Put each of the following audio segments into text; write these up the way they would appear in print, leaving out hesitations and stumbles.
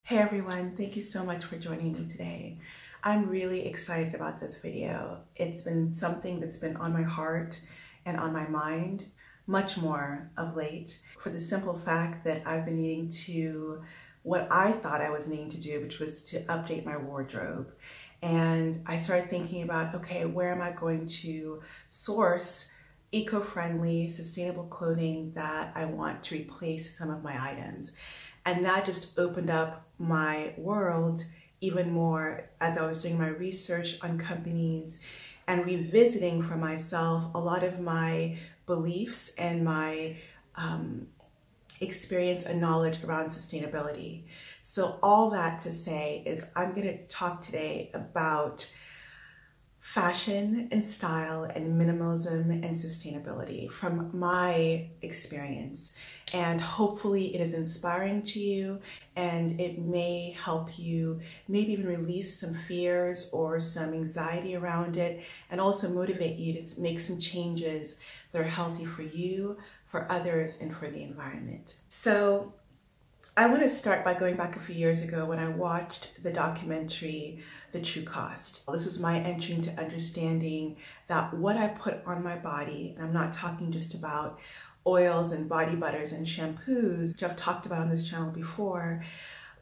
Hey everyone, thank you so much for joining me today. I'm really excited about this video. It's been something that's been on my heart and on my mind much more of late, for the simple fact that I've been needing to, what I thought I was needing to do, which was to update my wardrobe. And I started thinking about, okay, where am I going to source eco-friendly, sustainable clothing that I want to replace some of my items? And that just opened up my world even more as I was doing my research on companies and revisiting for myself a lot of my beliefs and my experience and knowledge around sustainability. So all that to say is I'm going to talk today about fashion and style and minimalism and sustainability from my experience. And hopefully it is inspiring to you and it may help you maybe even release some fears or some anxiety around it, and also motivate you to make some changes that are healthy for you, for others, and for the environment. So I want to start by going back a few years ago when I watched the documentary The True Cost. This is my entry into understanding that what I put on my body, and I'm not talking just about oils and body butters and shampoos, which I've talked about on this channel before,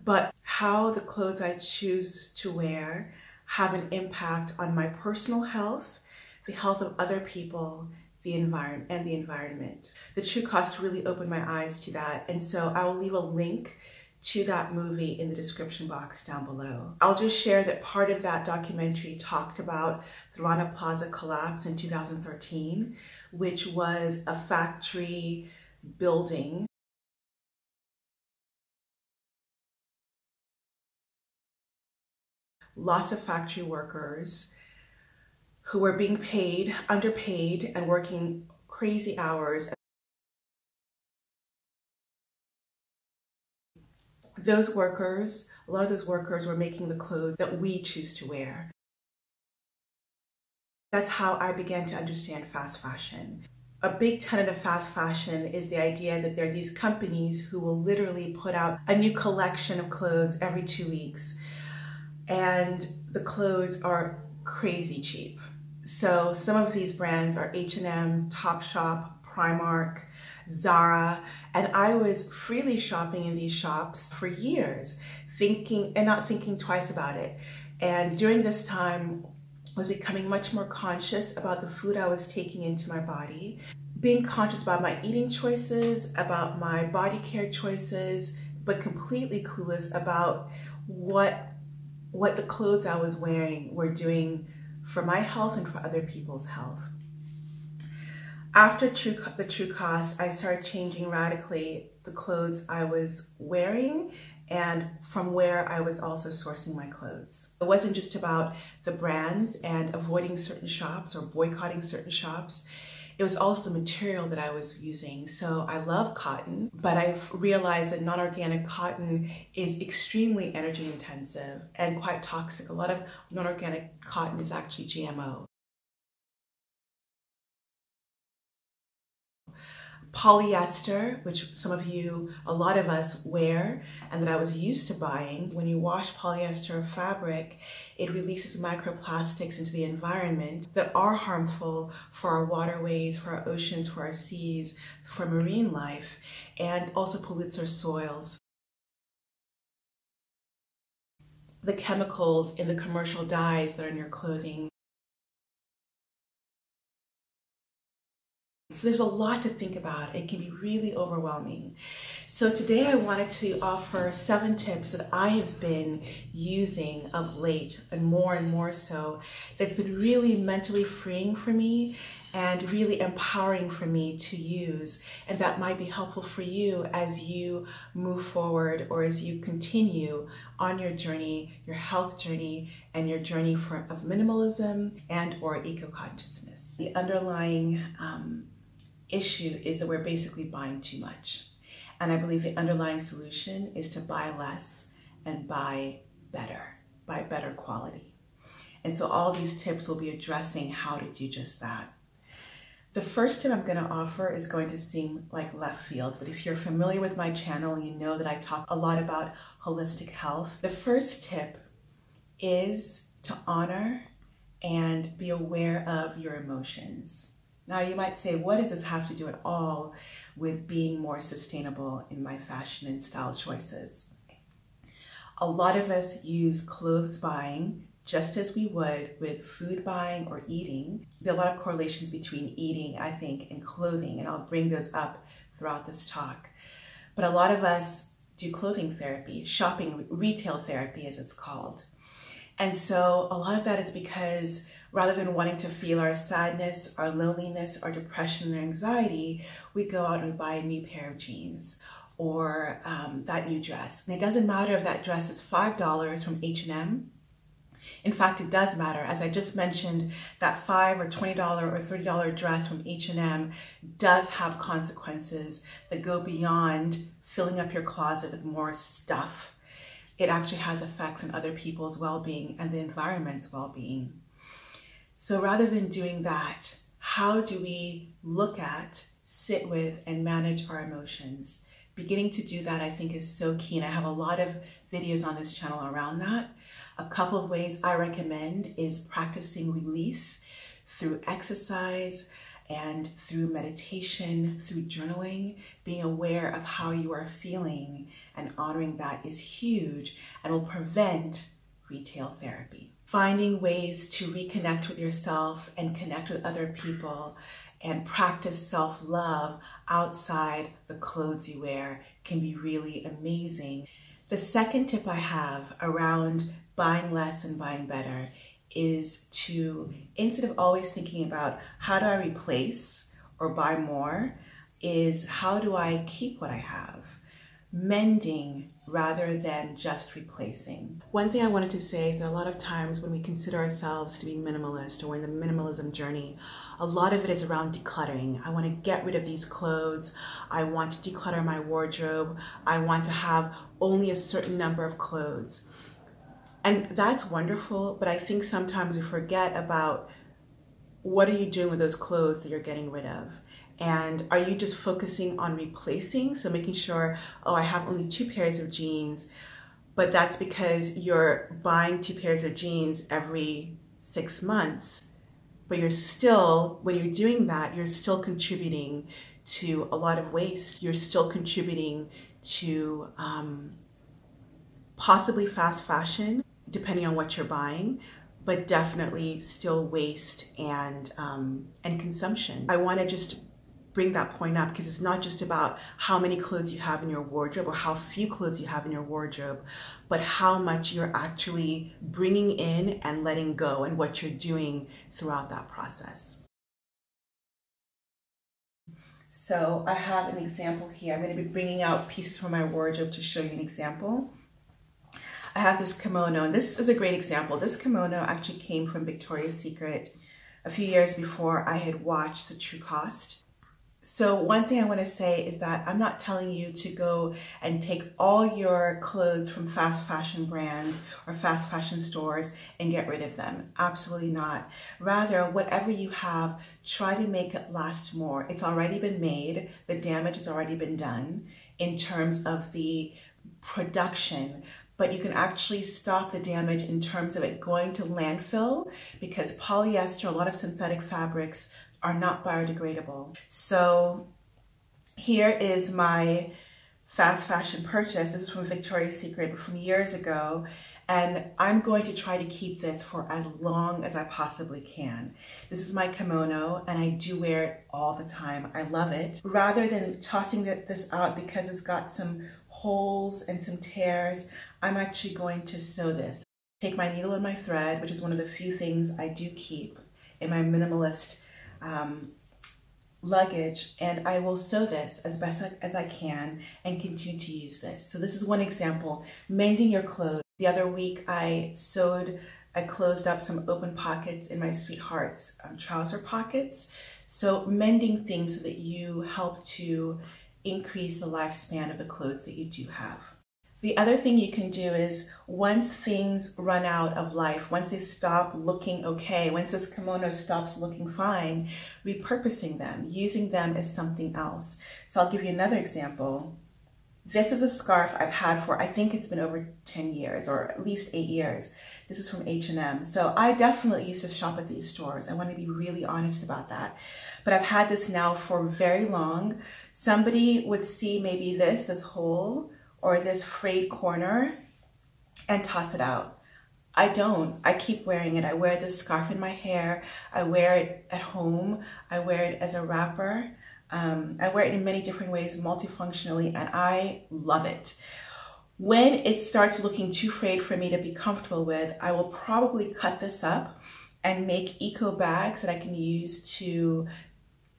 but how the clothes I choose to wear have an impact on my personal health, the health of other people, the environment. The True Cost really opened my eyes to that, and so I will leave a link to that movie in the description box down below. I'll just share that part of that documentary talked about the Rana Plaza collapse in 2013, which was a factory building. Lots of factory workers who were being paid, underpaid, and working crazy hours. Those workers, a lot of those workers were making the clothes that we choose to wear. That's how I began to understand fast fashion. A big tenet of fast fashion is the idea that there are these companies who will literally put out a new collection of clothes every 2 weeks. And the clothes are crazy cheap. So some of these brands are H&M, Topshop, Primark, Zara, and I was freely shopping in these shops for years, thinking and not thinking twice about it. And during this time, I was becoming much more conscious about the food I was taking into my body, being conscious about my eating choices, about my body care choices, but completely clueless about what the clothes I was wearing were doing for my health and for other people's health. After the True Cost, I started changing radically the clothes I was wearing and from where I was also sourcing my clothes. It wasn't just about the brands and avoiding certain shops or boycotting certain shops. It was also the material that I was using. So I love cotton, but I've realized that non-organic cotton is extremely energy intensive and quite toxic. A lot of non-organic cotton is actually GMO. Polyester, which a lot of us wear and that I was used to buying. When you wash polyester fabric, it releases microplastics into the environment that are harmful for our waterways, for our oceans, for our seas, for marine life, and also pollutes our soils. The chemicals in the commercial dyes that are in your clothing. So there's a lot to think about. It can be really overwhelming. So today I wanted to offer 7 tips that I have been using of late, and more so, that's been really mentally freeing for me and really empowering for me to use, and that might be helpful for you as you move forward or as you continue on your journey, your health journey, and your journey of minimalism and or eco-consciousness. The underlying issue is that we're basically buying too much. And I believe the underlying solution is to buy less and buy better quality. And so all these tips will be addressing how to do just that. The first tip I'm going to offer is going to seem like left field, but if you're familiar with my channel, you know that I talk a lot about holistic health. The first tip is to honor and be aware of your emotions. Now you might say, what does this have to do at all with being more sustainable in my fashion and style choices? A lot of us use clothes buying just as we would with food buying or eating. There are a lot of correlations between eating, I think, and clothing, and I'll bring those up throughout this talk. But a lot of us do clothing therapy, shopping, retail therapy as it's called. And so a lot of that is because rather than wanting to feel our sadness, our loneliness, our depression, or anxiety, we go out and we buy a new pair of jeans or that new dress. And it doesn't matter if that dress is $5 from H&M. In fact, it does matter. As I just mentioned, that $5 or $20 or $30 dress from H&M does have consequences that go beyond filling up your closet with more stuff. It actually has effects on other people's well-being and the environment's well-being. So rather than doing that, how do we look at, sit with, and manage our emotions? Beginning to do that, I think, is so key, and I have a lot of videos on this channel around that. A couple of ways I recommend is practicing release through exercise and through meditation, through journaling. Being aware of how you are feeling and honoring that is huge and will prevent retail therapy. Finding ways to reconnect with yourself and connect with other people and practice self-love outside the clothes you wear can be really amazing. The second tip I have around buying less and buying better is to, instead of always thinking about how do I replace or buy more, is how do I keep what I have? Mending rather than just replacing. One thing I wanted to say is that a lot of times when we consider ourselves to be minimalist or in the minimalism journey, a lot of it is around decluttering. I want to get rid of these clothes. I want to declutter my wardrobe. I want to have only a certain number of clothes. And that's wonderful, but I think sometimes we forget about what are you doing with those clothes that you're getting rid of? And are you just focusing on replacing? So making sure, oh, I have only 2 pairs of jeans, but that's because you're buying 2 pairs of jeans every 6 months. But you're still, when you're doing that, you're still contributing to a lot of waste. You're still contributing to possibly fast fashion, depending on what you're buying, but definitely still waste and consumption. I want to just bring that point up because it's not just about how many clothes you have in your wardrobe or how few clothes you have in your wardrobe, but how much you're actually bringing in and letting go and what you're doing throughout that process. So I have an example here. I'm going to be bringing out pieces from my wardrobe to show you an example. I have this kimono, and this is a great example. This kimono actually came from Victoria's Secret a few years before I had watched The True Cost. So one thing I want to say is that I'm not telling you to go and take all your clothes from fast fashion brands or fast fashion stores and get rid of them. Absolutely not. Rather, whatever you have, try to make it last more. It's already been made. The damage has already been done in terms of the production, but you can actually stop the damage in terms of it going to landfill because polyester, a lot of synthetic fabrics, are not biodegradable. So here is my fast fashion purchase. This is from Victoria's Secret from years ago, and I'm going to try to keep this for as long as I possibly can. This is my kimono, and I do wear it all the time. I love it. Rather than tossing this out because it's got some holes and some tears, I'm actually going to sew this. Take my needle and my thread, which is one of the few things I do keep in my minimalist luggage, and I will sew this as best as I can and continue to use this. So this is one example, mending your clothes. The other week I closed up some open pockets in my sweetheart's trouser pockets. So mending things so that you help to increase the lifespan of the clothes that you do have. The other thing you can do is once things run out of life, once they stop looking okay, once this kimono stops looking fine, repurposing them, using them as something else. So I'll give you another example. This is a scarf I've had for, I think it's been over 10 years or at least 8 years. This is from H&M. So I definitely used to shop at these stores. I want to be really honest about that. But I've had this now for very long. Somebody would see maybe this hole or this frayed corner and toss it out. I don't. I keep wearing it. I wear this scarf in my hair. I wear it at home. I wear it as a wrapper. I wear it in many different ways, multifunctionally, and I love it. When it starts looking too frayed for me to be comfortable with, I will probably cut this up and make eco bags that I can use to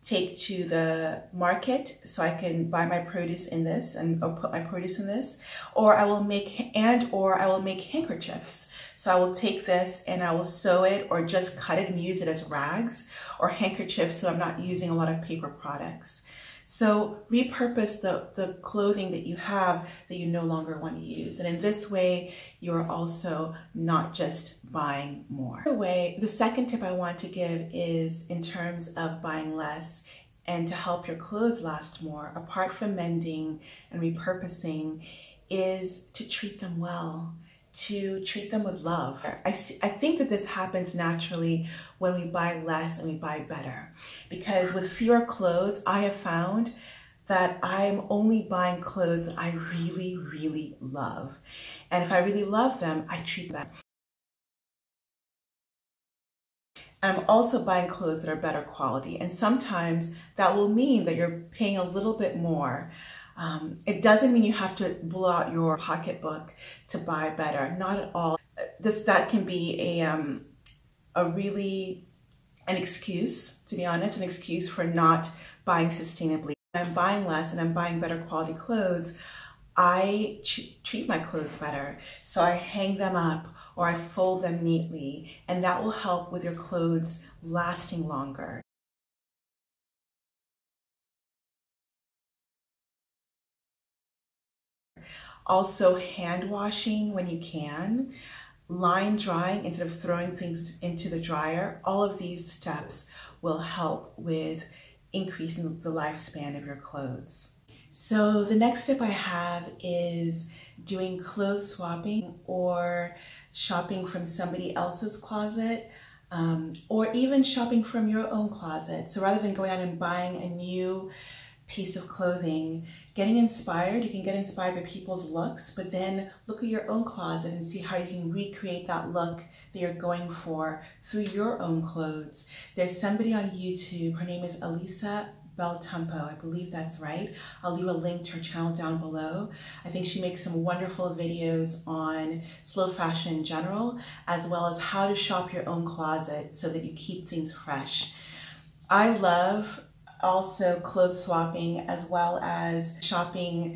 take to the market so I can buy my produce in this and or put my produce in this, or I will make handkerchiefs. So I will take this and I will sew it or just cut it and use it as rags or handkerchiefs, so I'm not using a lot of paper products. So repurpose the clothing that you have that you no longer want to use. And in this way, you're also not just buying more. The second tip I want to give is in terms of buying less and to help your clothes last more, apart from mending and repurposing, is to treat them well, to treat them with love. I think that this happens naturally when we buy less and we buy better. Because with fewer clothes, I have found that I'm only buying clothes that I really, really love. And if I really love them, I treat them. And I'm also buying clothes that are better quality. And sometimes that will mean that you're paying a little bit more. It doesn't mean you have to blow out your pocketbook to buy better. Not at all. That can be an excuse, to be honest, an excuse for not buying sustainably. When I'm buying less and I'm buying better quality clothes, I treat my clothes better. So I hang them up or I fold them neatly, and that will help with your clothes lasting longer. Also, hand washing when you can, line drying instead of throwing things into the dryer. All of these steps will help with increasing the lifespan of your clothes. So the next tip I have is doing clothes swapping or shopping from somebody else's closet, or even shopping from your own closet. So rather than going out and buying a new piece of clothing, getting inspired, you can get inspired by people's looks, but then look at your own closet and see how you can recreate that look that you're going for through your own clothes. There's somebody on YouTube, her name is Elisa Beltempo, I believe that's right. I'll leave a link to her channel down below. I think she makes some wonderful videos on slow fashion in general, as well as how to shop your own closet so that you keep things fresh. I love also clothes swapping, as well as shopping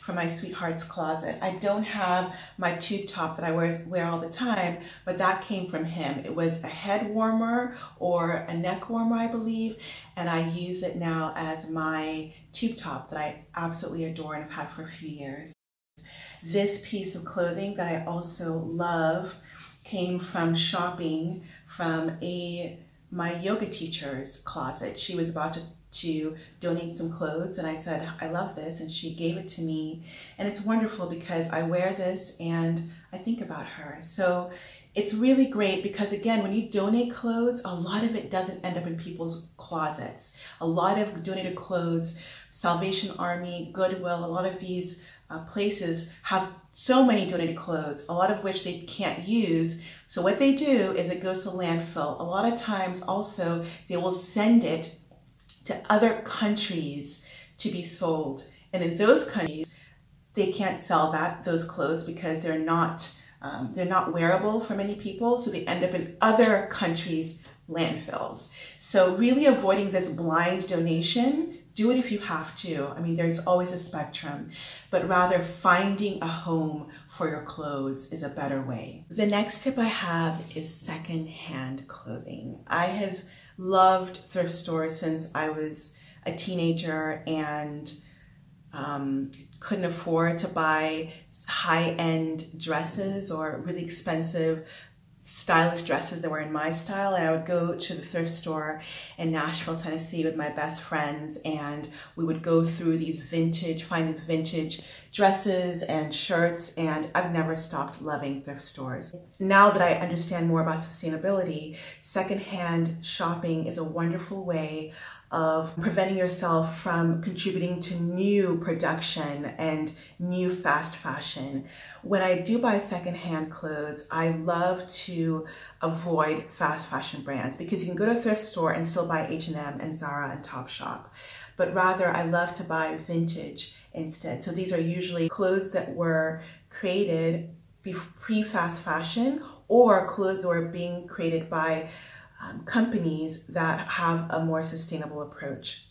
from my sweetheart's closet. I don't have my tube top that I wear all the time, but that came from him. It was a head warmer or a neck warmer, I believe, and I use it now as my tube top that I absolutely adore and have had for a few years. This piece of clothing that I also love came from shopping from my yoga teacher's closet. She was about to donate some clothes and I said, I love this, and she gave it to me. And it's wonderful because I wear this and I think about her. So it's really great because, again, when you donate clothes, a lot of it doesn't end up in people's closets. A lot of donated clothes, Salvation Army, Goodwill, a lot of these places have so many donated clothes, a lot of which they can't use. So what they do is it goes to landfill. A lot of times also they will send it to other countries to be sold. And in those countries, they can't sell those clothes because they're not wearable for many people. So they end up in other countries' landfills. So really avoiding this blind donation. Do it if you have to. I mean, there's always a spectrum, but rather finding a home for your clothes is a better way. The next tip I have is secondhand clothing. I have loved thrift stores since I was a teenager, and couldn't afford to buy high-end dresses or really expensive stylish dresses that were in my style, and I would go to the thrift store in Nashville, Tennessee with my best friends, and we would go through find these vintage dresses and shirts, and I've never stopped loving thrift stores. Now that I understand more about sustainability, secondhand shopping is a wonderful way of preventing yourself from contributing to new production and new fast fashion. When I do buy secondhand clothes, I love to avoid fast fashion brands because you can go to a thrift store and still buy H&M and Zara and Topshop. But rather, I love to buy vintage instead. So these are usually clothes that were created pre-fast fashion or clothes that were being created by companies that have a more sustainable approach.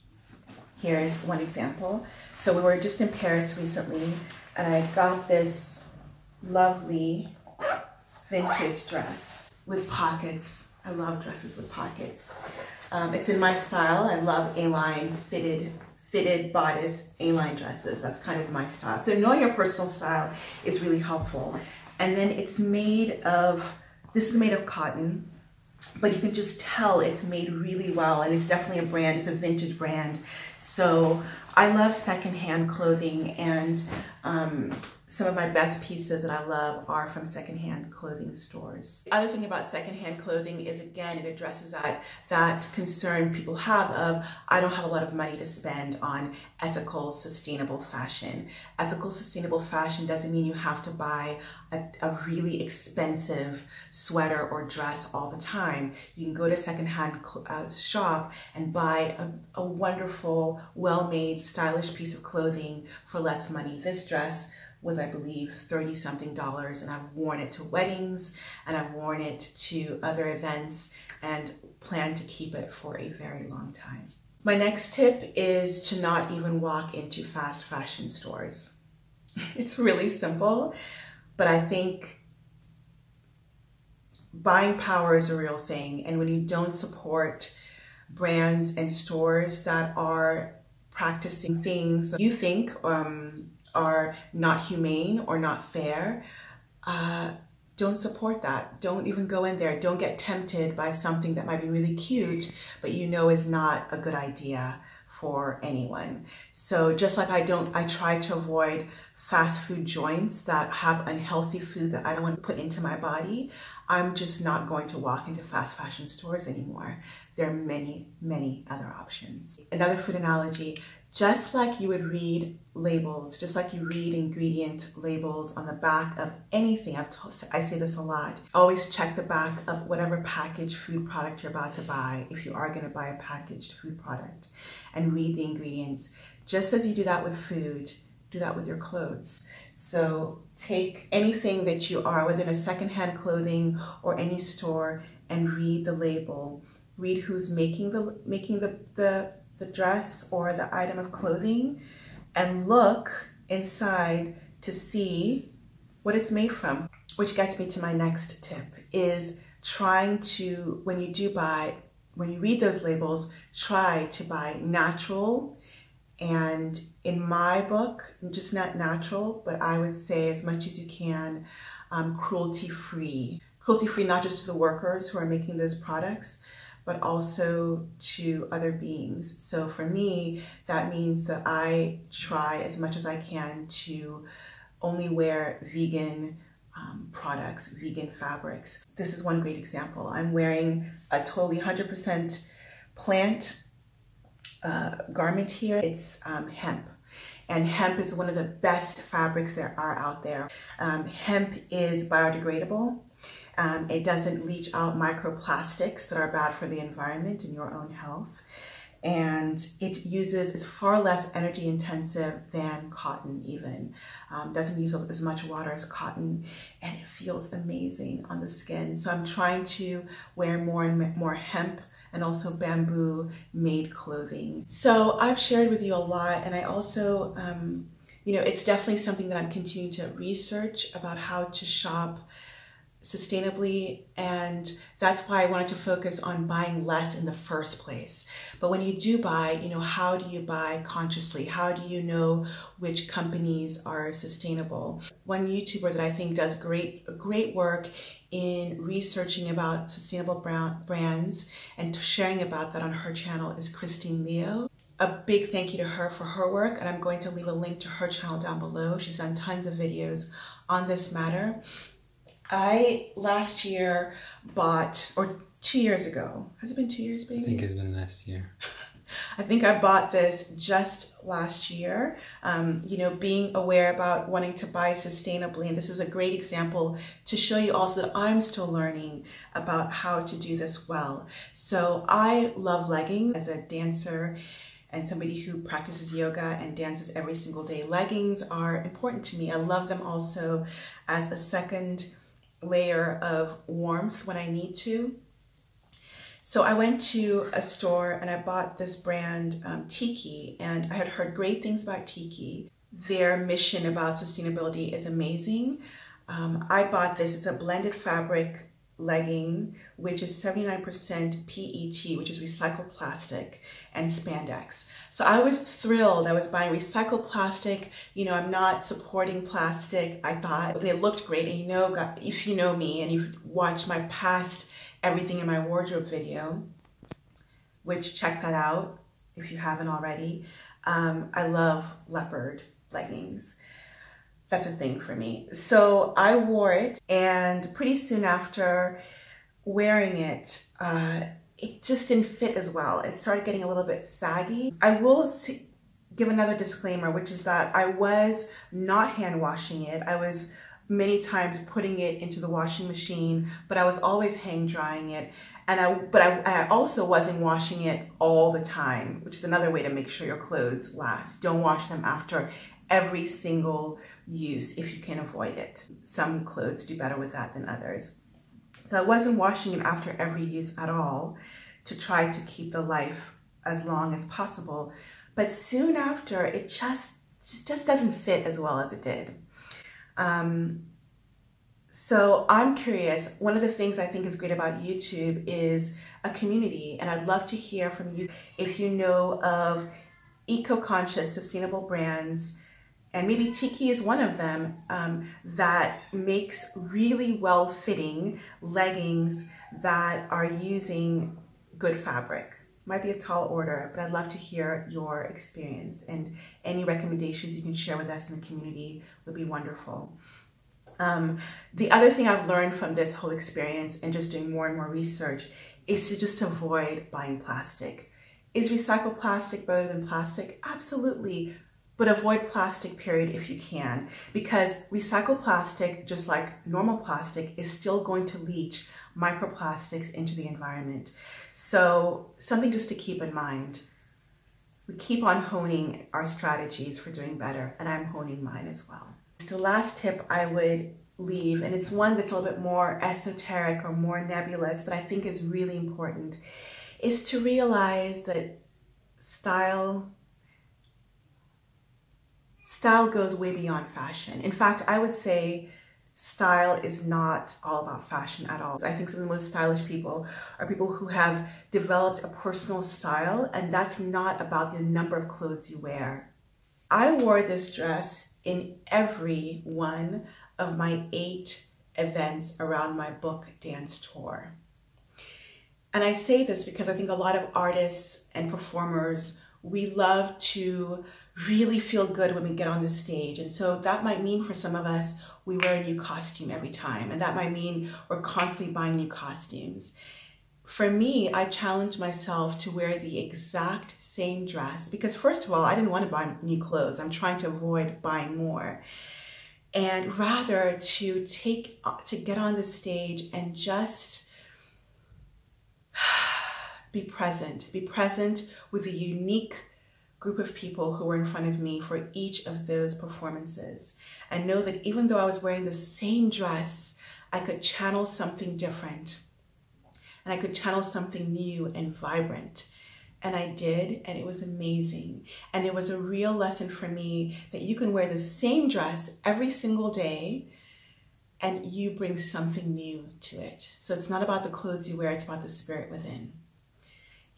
Here's one example. So we were just in Paris recently, and I got this lovely vintage dress with pockets. I love dresses with pockets. It's in my style. I love A-line fitted bodice A-line dresses. That's kind of my style. So knowing your personal style is really helpful. And then this is made of cotton, but you can just tell it's made really well, and it's definitely a brand, it's a vintage brand. So I love secondhand clothing, and some of my best pieces that I love are from secondhand clothing stores. The other thing about secondhand clothing is, again, it addresses that concern people have of, I don't have a lot of money to spend on ethical, sustainable fashion. Ethical, sustainable fashion doesn't mean you have to buy a really expensive sweater or dress all the time. You can go to a secondhand shop and buy a wonderful, well-made, stylish piece of clothing for less money. This dress was, I believe, $30-something, and I've worn it to weddings, and I've worn it to other events, and plan to keep it for a very long time. My next tip is to not even walk into fast fashion stores. It's really simple, but I think buying power is a real thing, and when you don't support brands and stores that are practicing things that you think are not humane or not fair, don't support that. Don't even go in there. Don't get tempted by something that might be really cute, but you know is not a good idea for anyone. So just like I try to avoid fast food joints that have unhealthy food that I don't want to put into my body, I'm just not going to walk into fast fashion stores anymore. There are many, many other options. Another food analogy, just like you would read labels, just like you read ingredient labels on the back of anything, I say this a lot, always check the back of whatever packaged food product you're about to buy, if you are going to buy a packaged food product, and read the ingredients. Just as you do that with food, do that with your clothes. So take anything that you are, whether in a secondhand clothing or any store, and read the label. Read who's making the dress or the item of clothing, and look inside to see what it's made from. Which gets me to my next tip, is trying to, when you read those labels, try to buy natural, and in my book, just not natural, but I would say as much as you can, cruelty-free. Cruelty-free not just to the workers who are making those products, but also to other beings. So for me, that means that I try as much as I can to only wear vegan products, vegan fabrics. This is one great example. I'm wearing a totally 100% plant garment here. It's hemp. And hemp is one of the best fabrics there are out there. Hemp is biodegradable. It doesn't leach out microplastics that are bad for the environment and your own health. And it's far less energy intensive than cotton even. Doesn't use as much water as cotton, and it feels amazing on the skin. So I'm trying to wear more and more hemp and also bamboo made clothing. So I've shared with you a lot, and I also, it's definitely something that I'm continuing to research about how to shop sustainably, and that's why I wanted to focus on buying less in the first place. But when you do buy, how do you buy consciously? How do you know which companies are sustainable? One YouTuber that I think does great work in researching about sustainable brands and sharing about that on her channel is Christine Leo. A big thank you to her for her work, and I'm going to leave a link to her channel down below. She's done tons of videos on this matter. I last year bought, or 2 years ago, has it been 2 years, baby? I think it's been last year. I think I bought this just last year, being aware about wanting to buy sustainably. And this is a great example to show you also that I'm still learning about how to do this well. So I love leggings as a dancer and somebody who practices yoga and dances every single day. Leggings are important to me. I love them also as a second layer of warmth when I need to. So I went to a store and I bought this brand Tiki, and I had heard great things about Tiki. Their mission about sustainability is amazing. I bought this. It's a blended fabric legging, which is 79% PET, which is recycled plastic, and spandex. So I was thrilled. I was buying recycled plastic. I'm not supporting plastic. I thought, and it looked great. And if you know me and you've watched my past everything in my wardrobe video, which check that out if you haven't already. I love leopard leggings. That's a thing for me. So I wore it, and pretty soon after wearing it, it just didn't fit as well. It started getting a little bit saggy. I will give another disclaimer, which is that I was not hand washing it. I was many times putting it into the washing machine, but I was always hang drying it. But I also wasn't washing it all the time, which is another way to make sure your clothes last. Don't wash them after every single use if you can avoid it. Some clothes do better with that than others. So I wasn't washing it after every use at all to try to keep the life as long as possible. But soon after, it just doesn't fit as well as it did. So I'm curious, one of the things I think is great about YouTube is a community, and I'd love to hear from you if you know of eco-conscious, sustainable brands, and maybe Tiki is one of them, that makes really well-fitting leggings that are using good fabric. Might be a tall order, but I'd love to hear your experience, and any recommendations you can share with us in the community would be wonderful. The other thing I've learned from this whole experience and just doing more and more research is to just avoid buying plastic. Is recycled plastic better than plastic? Absolutely, but avoid plastic, period, if you can, because recycled plastic, just like normal plastic, is still going to leach microplastics into the environment. So something just to keep in mind. We keep on honing our strategies for doing better, and I'm honing mine as well. The last tip I would leave, and it's one that's a little bit more esoteric or more nebulous, but I think is really important, is to realize that style goes way beyond fashion. In fact, I would say style is not all about fashion at all. I think some of the most stylish people are people who have developed a personal style, and that's not about the number of clothes you wear. I wore this dress in every one of my 8 events around my book dance tour. And I say this because I think a lot of artists and performers, we love to really feel good when we get on the stage. And so that might mean for some of us, we wear a new costume every time. And that might mean we're constantly buying new costumes. For me, I challenged myself to wear the exact same dress because, first of all, I didn't want to buy new clothes. I'm trying to avoid buying more. And rather to get on the stage and just be present with a unique group of people who were in front of me for each of those performances, and know that even though I was wearing the same dress, I could channel something different, and I could channel something new and vibrant. And I did, and it was amazing. And it was a real lesson for me that you can wear the same dress every single day and you bring something new to it. So it's not about the clothes you wear, it's about the spirit within.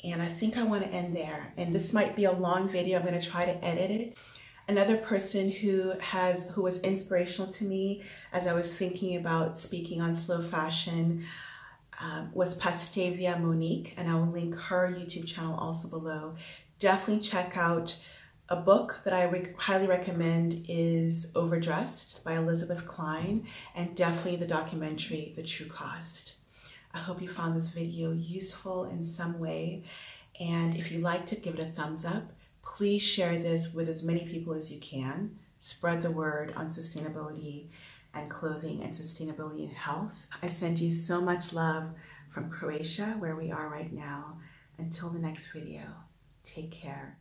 And I think I want to end there. And this might be a long video. I'm going to try to edit it. Another person who was inspirational to me as I was thinking about speaking on slow fashion was Pastavia Monique, and I will link her YouTube channel also below. Definitely check out a book that I highly recommend is Overdressed by Elizabeth Klein, and definitely the documentary The True Cost. I hope you found this video useful in some way, and if you liked it, give it a thumbs up. Please share this with as many people as you can. Spread the word on sustainability and clothing and sustainability and health. I send you so much love from Croatia, where we are right now. Until the next video, take care.